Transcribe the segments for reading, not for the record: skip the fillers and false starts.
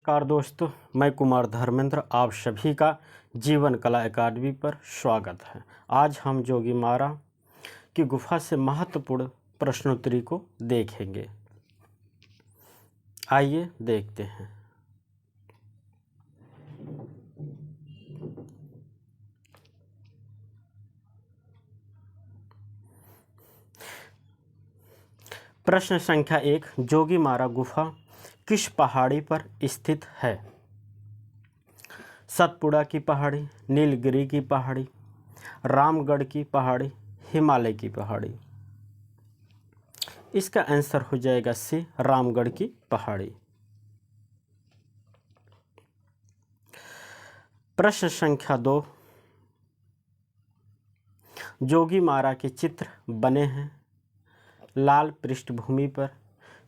नमस्कार दोस्तों, मैं कुमार धर्मेंद्र आप सभी का जीवन कला एकेडमी पर स्वागत है। आज हम जोगीमारा की गुफा से महत्वपूर्ण प्रश्नोत्तरी को देखेंगे। आइए देखते हैं। प्रश्न संख्या 1, जोगीमारा गुफा किस पहाड़ी पर स्थित है? सतपुड़ा की पहाड़ी, नीलगिरी की पहाड़ी, रामगढ़ की पहाड़ी, हिमालय की पहाड़ी। इसका आंसर हो जाएगा सी, रामगढ़ की पहाड़ी। प्रश्न संख्या 2, जोगीमारा के चित्र बने हैं लाल पृष्ठभूमि पर,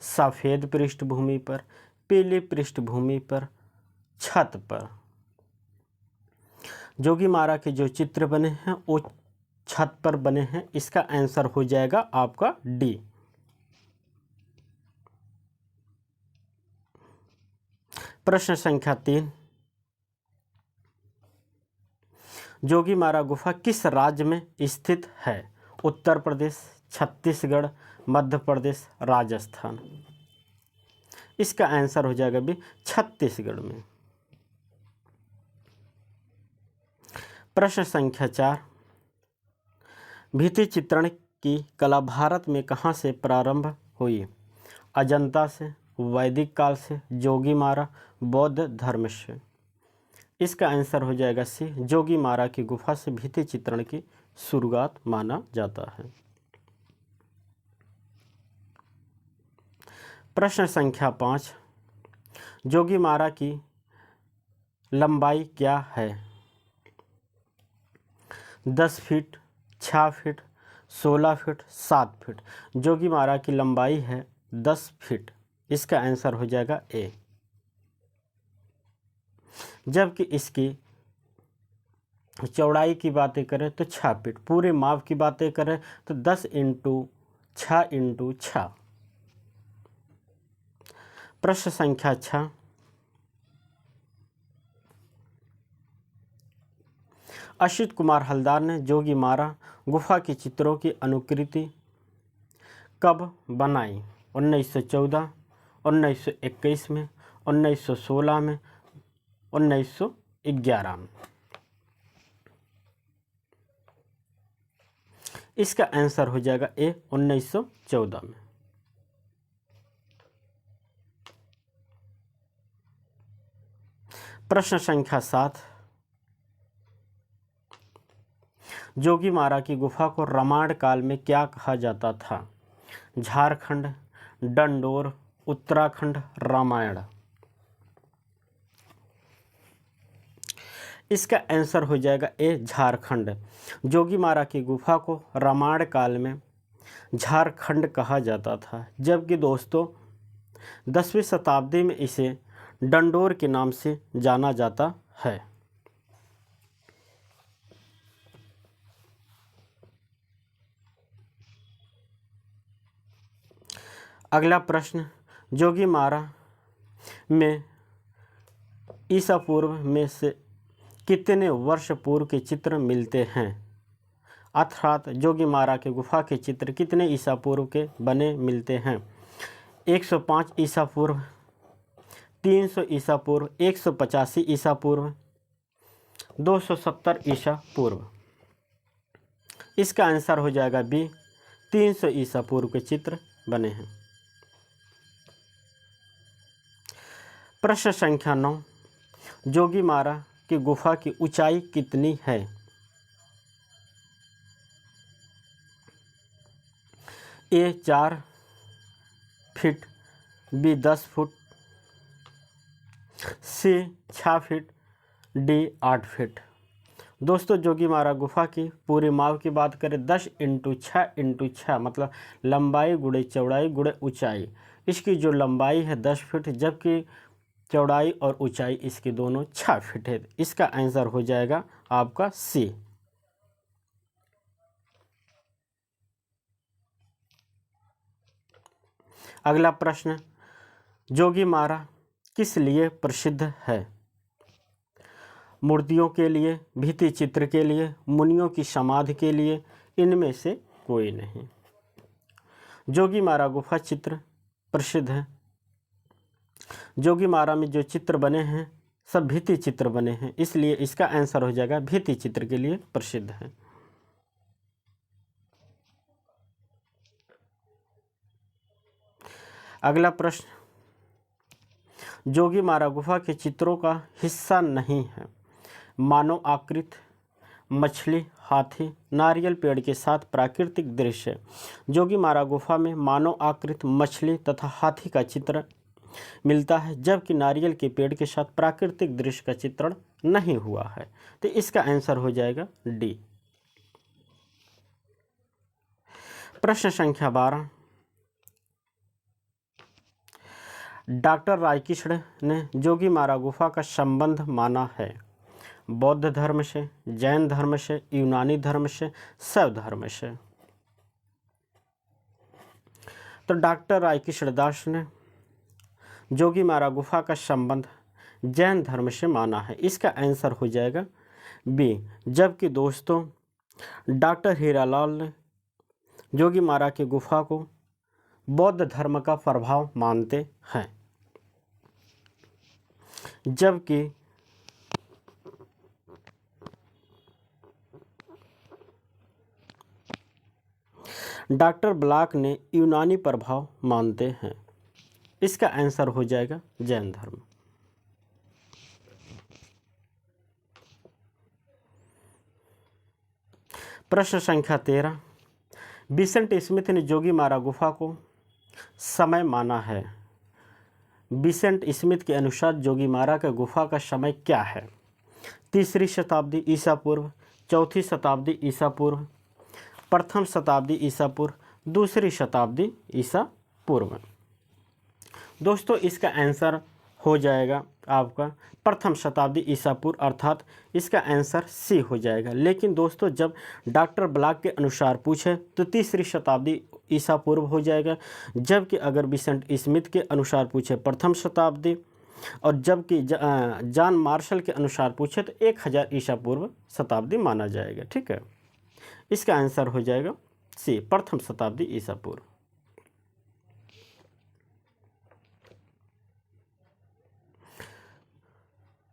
सफ़ेद पृष्ठभूमि पर, पीली पृष्ठभूमि पर, छत पर। जोगीमारा के जो चित्र बने हैं वो छत पर बने हैं। इसका आंसर हो जाएगा आपका डी। प्रश्न संख्या 3, जोगीमारा गुफा किस राज्य में स्थित है? उत्तर प्रदेश, छत्तीसगढ़, मध्य प्रदेश, राजस्थान। इसका आंसर हो जाएगा भी छत्तीसगढ़ में। प्रश्न संख्या 4, भित्ति चित्रण की कला भारत में कहाँ से प्रारंभ हुई? अजंता से, वैदिक काल से, जोगीमारा, बौद्ध धर्म से। इसका आंसर हो जाएगा सी, जोगीमारा की गुफा से भित्ति चित्रण की शुरुआत माना जाता है। प्रश्न संख्या 5, जोगीमारा की लंबाई क्या है? 10 feet, 6 feet, 16 feet, 7 feet. Jogimara की लंबाई है 10 फीट। इसका आंसर हो जाएगा ए। जबकि इसकी चौड़ाई की बातें करें तो 6 फीट। पूरे माप की बातें करें तो 10 × 6 × 6। प्रश्न संख्या 6, असित कुमार हलदार ने जोगीमारा गुफा के चित्रों की अनुकृति कब बनाई? 1914, 1921 में, 1916 में, 1911 में। इसका आंसर हो जाएगा ए, 1914 में। प्रश्न संख्या 7, जोगीमारा की गुफा को रामायण काल में क्या कहा जाता था? झारखंड, डंडोर, उत्तराखंड, रामायण। इसका आंसर हो जाएगा ए, झारखंड। जोगीमारा की गुफा को रामायण काल में झारखंड कहा जाता था, जबकि दोस्तों 10वीं शताब्दी में इसे डंडोर के नाम से जाना जाता है। अगला प्रश्न, जोगीमारा में ईसा पूर्व में से कितने वर्ष पूर्व के चित्र मिलते हैं? अर्थात जोगीमारा के गुफा के चित्र कितने ईसा पूर्व के बने मिलते हैं? 105 ईसा पूर्व, 300 ईसा पूर्व, 185 ईसा पूर्व, 270 ईसा पूर्व। इसका आंसर हो जाएगा बी, 300 ईसा पूर्व के चित्र बने हैं। प्रश्न संख्या 9, जोगीमारा की गुफा की ऊंचाई कितनी है? ए 4 फीट, बी 10 फुट, सी 6 फीट, डी 8 फीट। दोस्तों जोगीमारा गुफा की पूरी माप की बात करें 10 × 6 × 6 मतलब लंबाई गुणे चौड़ाई गुणे ऊंचाई। इसकी जो लंबाई है 10 फीट, जबकि चौड़ाई और ऊंचाई इसकी दोनों 6 फीट है। इसका आंसर हो जाएगा आपका सी। अगला प्रश्न, जोगीमारा किस लिए प्रसिद्ध है? मूर्तियों के लिए, भित्ति चित्र के लिए, मुनियों की समाधि के लिए, इनमें से कोई नहीं। जोगीमारा गुफा चित्र प्रसिद्ध है। जोगीमारा में जो चित्र बने हैं सब भित्ति चित्र बने हैं, इसलिए इसका आंसर हो जाएगा भित्ति चित्र के लिए प्रसिद्ध है। अगला प्रश्न, जोगीमारा गुफा के चित्रों का हिस्सा नहीं है। मानव आकृति, मछली, हाथी, नारियल पेड़ के साथ प्राकृतिक दृश्य। जोगीमारा गुफा में मानव आकृति, मछली तथा हाथी का चित्र मिलता है, जबकि नारियल के पेड़ के साथ प्राकृतिक दृश्य का चित्रण नहीं हुआ है। तो इसका आंसर हो जाएगा डी। प्रश्न संख्या 12, डॉक्टर रायकिशड़ ने जोगीमारा गुफा का संबंध माना है बौद्ध धर्म से, जैन धर्म से, यूनानी धर्म से, शैव धर्म से। तो डॉक्टर रायकिशड़ दास ने जोगीमारा गुफा का संबंध जैन धर्म से माना है। इसका आंसर हो जाएगा बी। जबकि दोस्तों डॉक्टर हीरालाल ने जोगीमारा की गुफा को बौद्ध धर्म का प्रभाव मानते हैं। जबकि डॉक्टर ब्लैक ने यूनानी प्रभाव मानते हैं। इसका आंसर हो जाएगा जैन धर्म। प्रश्न संख्या 13, विसेंट स्मिथ ने जोगीमारा गुफा को समय माना है। विसेंट स्मिथ के अनुसार जोगीमारा के गुफा का समय क्या है? 3री शताब्दी ईसा पूर्व, 4थी शताब्दी ईसा पूर्व, 1st शताब्दी ईसा पूर्व, 2री शताब्दी ईसा पूर्व। दोस्तों इसका आंसर हो जाएगा आपका 1st शताब्दी ईसा पूर्व, अर्थात इसका आंसर सी हो जाएगा। लेकिन दोस्तों जब डॉक्टर ब्लैक के अनुसार पूछे तो 3री शताब्दी ईसा पूर्व हो जाएगा, जबकि अगर विसेंट स्मिथ के अनुसार पूछे 1st शताब्दी, और जबकि जॉन मार्शल के अनुसार पूछे तो 1000 ईसा पूर्व शताब्दी माना जाएगा। ठीक है, इसका आंसर हो जाएगा सी, 1st शताब्दी ईसा पूर्व।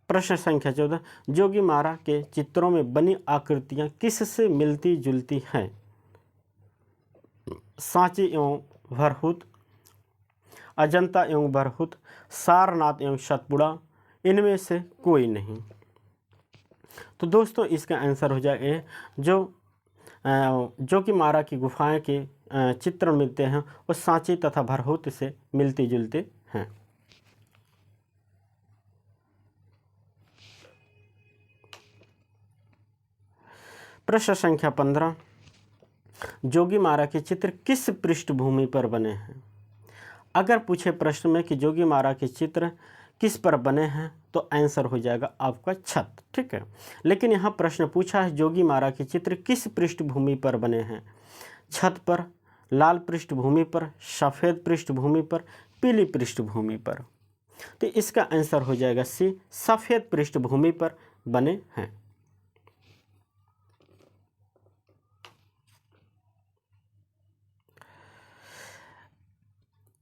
प्रश्न संख्या 14, जोगीमारा के चित्रों में बनी आकृतियां किससे मिलती जुलती हैं? सांची एवं भरहुत, अजंता एवं बरहुत, सारनाथ एवं सतपुड़ा, इनमें से कोई नहीं। तो दोस्तों इसका आंसर हो जाएगा जोगीमारा की गुफाएं के चित्र मिलते हैं वो सांची तथा भरहुत से मिलते जुलते हैं। प्रश्न संख्या 15, जोगीमारा के चित्र किस पृष्ठभूमि पर बने हैं? अगर पूछे प्रश्न में कि जोगीमारा के चित्र किस पर बने हैं तो आंसर हो जाएगा आपका छत। ठीक है, लेकिन यहाँ प्रश्न पूछा है जोगीमारा के चित्र किस पृष्ठभूमि पर बने हैं? छत पर, लाल पृष्ठभूमि पर, सफ़ेद पृष्ठभूमि पर, पीली पृष्ठभूमि पर। तो इसका आंसर हो जाएगा सी, सफ़ेद पृष्ठभूमि पर बने हैं।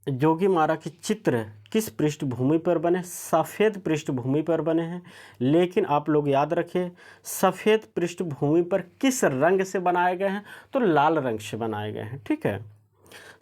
जोगीमारा के चित्र किस पृष्ठभूमि पर बने? सफ़ेद पृष्ठभूमि पर बने हैं। लेकिन आप लोग याद रखें सफ़ेद पृष्ठभूमि पर किस रंग से बनाए गए हैं? तो लाल रंग से बनाए गए हैं। ठीक है,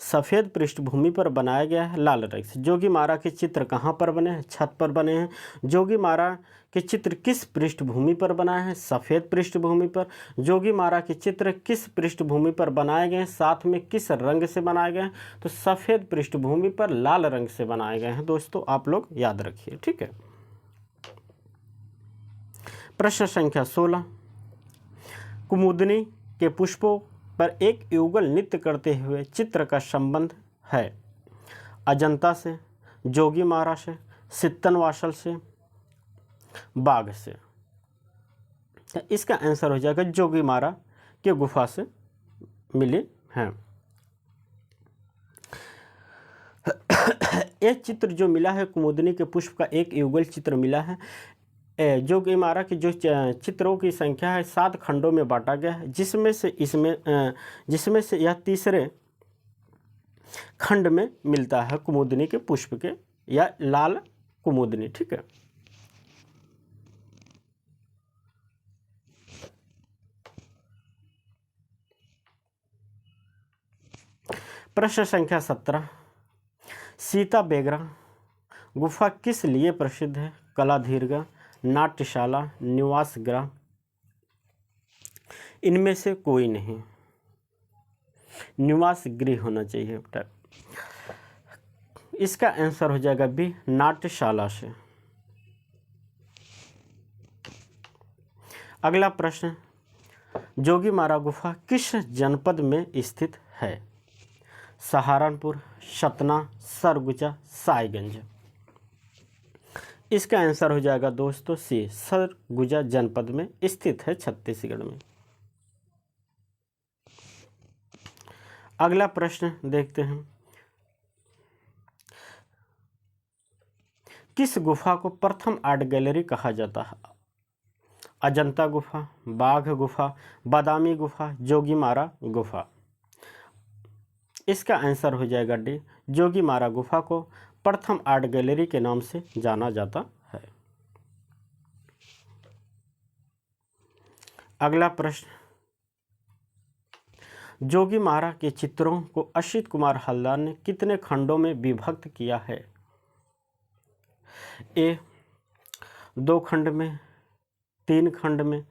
सफ़ेद पृष्ठभूमि पर बनाया गया है लाल रंग से। जोगीमारा के चित्र कहाँ पर बने हैं? छत पर बने हैं। जोगीमारा के चित्र किस पृष्ठभूमि पर बनाए हैं? सफ़ेद पृष्ठभूमि पर। जोगीमारा के चित्र किस पृष्ठभूमि पर बनाए गए हैं? साथ में किस रंग से बनाए गए हैं? तो सफ़ेद पृष्ठभूमि पर लाल रंग से बनाए गए हैं। दोस्तों आप लोग याद रखिए। ठीक है, प्रश्न संख्या 16, कुमुदनी के पुष्पों पर एक युगल नृत्य करते हुए चित्र का संबंध है? अजंता से, जोगीमारा से, सित्तनवासल से, बाघ से। तो इसका आंसर हो जाएगा जोगीमारा के गुफा से मिले हैं। ये चित्र जो मिला है कुमुदनी के पुष्प का एक युगल चित्र मिला है। जोगीमारा की जो चित्रों की संख्या है 7 खंडों में बांटा गया है, जिसमें से यह तीसरे खंड में मिलता है कुमुदनी के पुष्प के या लाल कुमुदनी। ठीक है। प्रश्न संख्या 17, सीता बेगरा गुफा किस लिए प्रसिद्ध है? कलादीर्घ, नाट्यशाला, निवास गृह, इनमें से कोई नहीं। निवास गृह होना चाहिए बेटा। इसका आंसर हो जाएगा बी, नाट्यशाला से। अगला प्रश्न, जोगीमारा गुफा किस जनपद में स्थित है? सहारनपुर, सतना, सरगुजा, साहिबगंज। इसका आंसर हो जाएगा दोस्तों सी, सरगुजा जनपद में स्थित है, छत्तीसगढ़ में। अगला प्रश्न देखते हैं, किस गुफा को प्रथम आर्ट गैलरी कहा जाता है? अजंता गुफा, बाघ गुफा, बादामी गुफा, जोगीमारा गुफा। इसका आंसर हो जाएगा डी, जोगीमारा गुफा को प्रथम आर्ट गैलरी के नाम से जाना जाता है। अगला प्रश्न, जोगीमारा के चित्रों को असित कुमार हल्दार ने कितने खंडों में विभक्त किया है? ए 2 खंड में, 3 खंड में,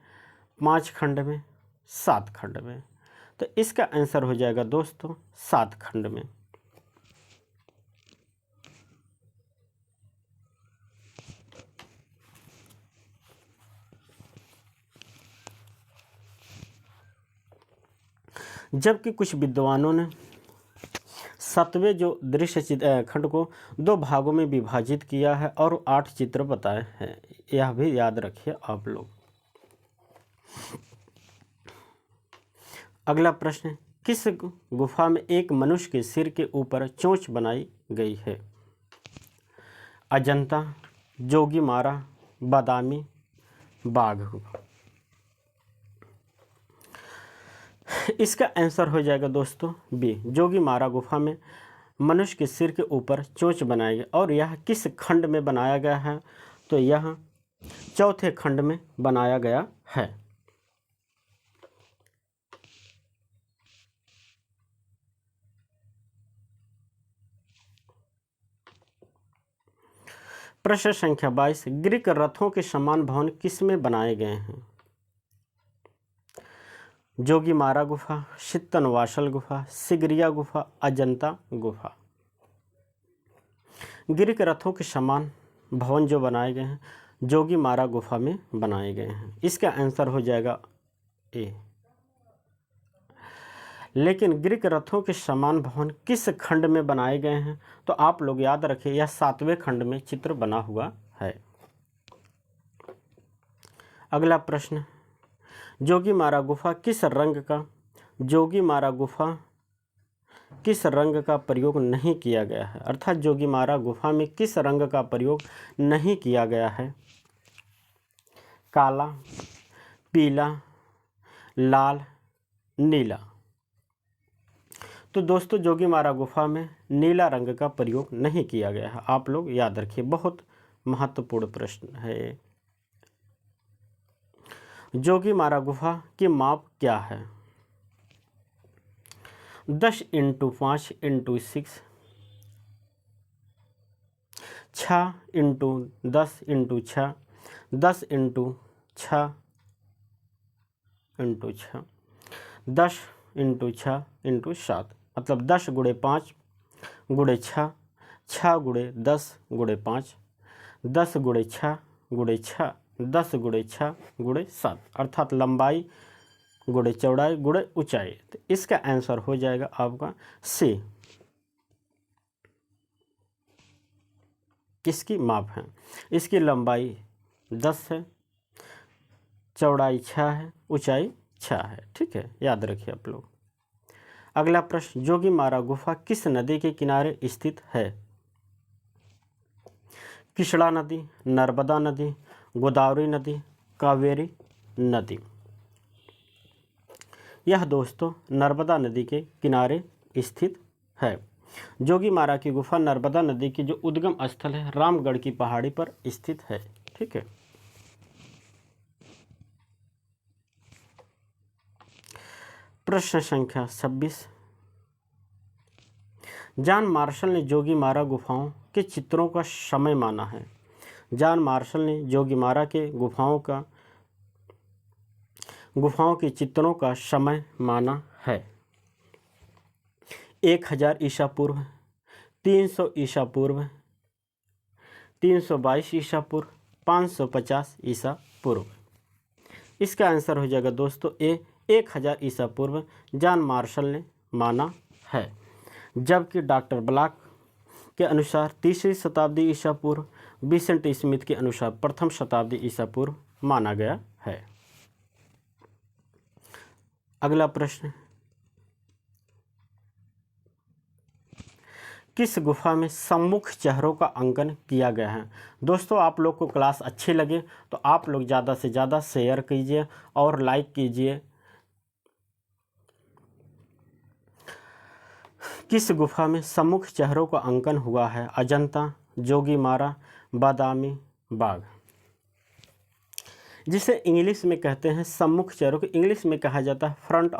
5 खंड में, 7 खंड में। तो इसका आंसर हो जाएगा दोस्तों 7 खंड में। जबकि कुछ विद्वानों ने 7वें जो दृश्य खंड को 2 भागों में विभाजित किया है और 8 चित्र बताए हैं, यह भी याद रखिए आप लोग। अगला प्रश्न, किस गुफा में एक मनुष्य के सिर के ऊपर चोंच बनाई गई है? अजंता, जोगीमारा, बादामी, बाघ गुफा। इसका आंसर हो जाएगा दोस्तों बी, जोगीमारा गुफा में मनुष्य के सिर के ऊपर चोंच बनाई गई। और यह किस खंड में बनाया गया है? तो यह 4थे खंड में बनाया गया है। प्रश्न संख्या 22, ग्रीक रथों के समान भवन किसमें बनाए गए हैं? जोगीमारा गुफा, सित्तनवासल गुफा, सिगरिया गुफा, अजंता गुफा। ग्रीक रथों के समान भवन जो बनाए गए हैं जोगीमारा गुफा में बनाए गए हैं। इसका आंसर हो जाएगा ए। लेकिन ग्रीक रथों के समान भवन किस खंड में बनाए गए हैं? तो आप लोग याद रखें, यह 7वें खंड में चित्र बना हुआ है। अगला प्रश्न, जोगीमारा गुफा किस रंग का प्रयोग नहीं किया गया है? अर्थात जोगीमारा गुफा में किस रंग का प्रयोग नहीं किया गया है? काला, पीला, लाल, नीला। तो दोस्तों जोगीमारा गुफा में नीला रंग का प्रयोग नहीं किया गया है, आप लोग याद रखिए, बहुत महत्वपूर्ण प्रश्न है। जोगीमारा गुफा की माप क्या है? 10 × 5 × 6, 6 × 10 × 6, 10 × 6 × 6, 10 × 6 × 7, मतलब 10 × 5 × 6, 6 × 10 × 5, 10 × 6 × 6, 10 × 6 × 7, अर्थात लंबाई गुणे चौड़ाई गुणे ऊंचाई। तो इसका आंसर हो जाएगा आपका सी। किसकी माप है? इसकी लंबाई 10 है, चौड़ाई 6 है, ऊंचाई 6 है। ठीक है, याद रखिए आप लोग। अगला प्रश्न, जोगीमारा गुफा किस नदी के किनारे स्थित है? कृष्णा नदी, नर्मदा नदी, गोदावरी नदी, कावेरी नदी। यह दोस्तों नर्मदा नदी के किनारे स्थित है। जोगीमारा की गुफा नर्मदा नदी की जो उद्गम स्थल है रामगढ़ की पहाड़ी पर स्थित है। ठीक है। प्रश्न संख्या 26। जॉन मार्शल ने जोगीमारा गुफाओं के चित्रों का समय माना है। जॉन मार्शल ने जोगीमारा के गुफाओं के चित्रों का समय माना है। 1000 ईसा पूर्व, 300 ईसा पूर्व, 322 ईसा पूर्व, 550 ईसा पूर्व। इसका आंसर हो जाएगा दोस्तों ए 1000 ईसा पूर्व जॉन मार्शल ने माना है। जबकि डॉक्टर ब्लॉक के अनुसार 3री शताब्दी ईसा पूर्व, विसेंट स्मिथ के अनुसार 1म शताब्दी ईसा पूर्व माना गया है। अगला प्रश्न, किस गुफा में सम्मुख चेहरों का अंकन किया गया है। दोस्तों आप लोग को क्लास अच्छी लगे तो आप लोग ज़्यादा से ज़्यादा शेयर कीजिए और लाइक कीजिए। किस गुफा में सम्मुख चेहरों का अंकन हुआ है। अजंता, जोगीमारा, बादामी बाग। जिसे इंग्लिश में कहते हैं सम्मुख चेहरों को इंग्लिश में कहा जाता है फ्रंट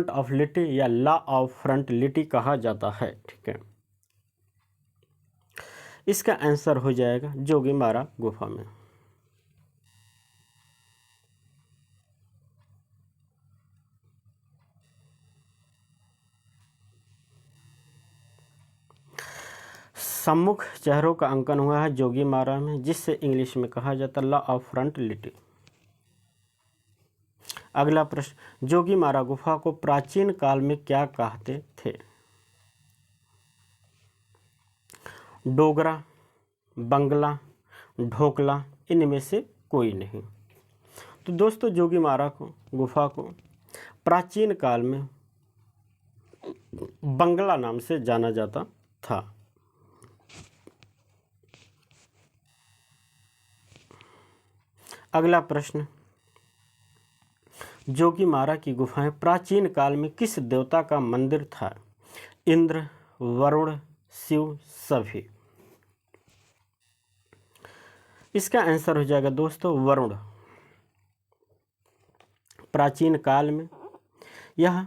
ऑफ लिटी या लॉ ऑफ फ्रंटलिटी कहा जाता है। ठीक है। इसका आंसर हो जाएगा जोगीमारा गुफा में। सम्मुख चेहरों का अंकन हुआ है जोगीमारा में, जिससे इंग्लिश में कहा जाता है लॉ ऑफ फ्रंटलिटी। अगला प्रश्न, जोगीमारा गुफा को प्राचीन काल में क्या कहते थे। डोगरा, बंगला, ढोकला, इनमें से कोई नहीं। तो दोस्तों जोगीमारा गुफा को प्राचीन काल में बंगला नाम से जाना जाता था। अगला प्रश्न, जोगीमारा की गुफाएं प्राचीन काल में किस देवता का मंदिर था। इंद्र, वरुण, शिव, सभी। इसका आंसर हो जाएगा दोस्तों वरुण। प्राचीन काल में यह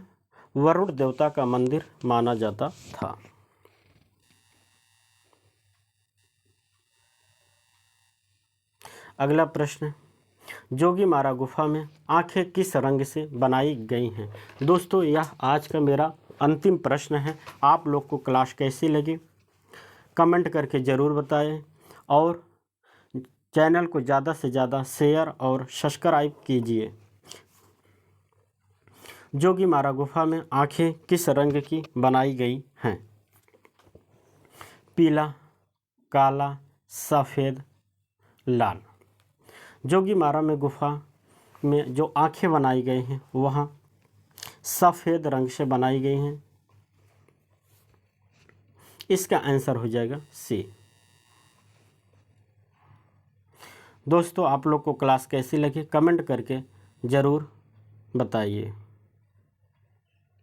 वरुण देवता का मंदिर माना जाता था। अगला प्रश्न, जोगीमारा गुफा में आंखें किस रंग से बनाई गई हैं। दोस्तों यह आज का मेरा अंतिम प्रश्न है। आप लोग को क्लास कैसी लगी कमेंट करके ज़रूर बताएं और चैनल को ज़्यादा से ज़्यादा शेयर और सब्सक्राइब कीजिए। जोगीमारा गुफा में आंखें किस रंग की बनाई गई हैं। पीला, काला, सफ़ेद, लाल। जोगीमारा में गुफा में जो आंखें बनाई गई हैं वह सफ़ेद रंग से बनाई गई हैं। इसका आंसर हो जाएगा सी। दोस्तों आप लोग को क्लास कैसी लगी कमेंट करके ज़रूर बताइए।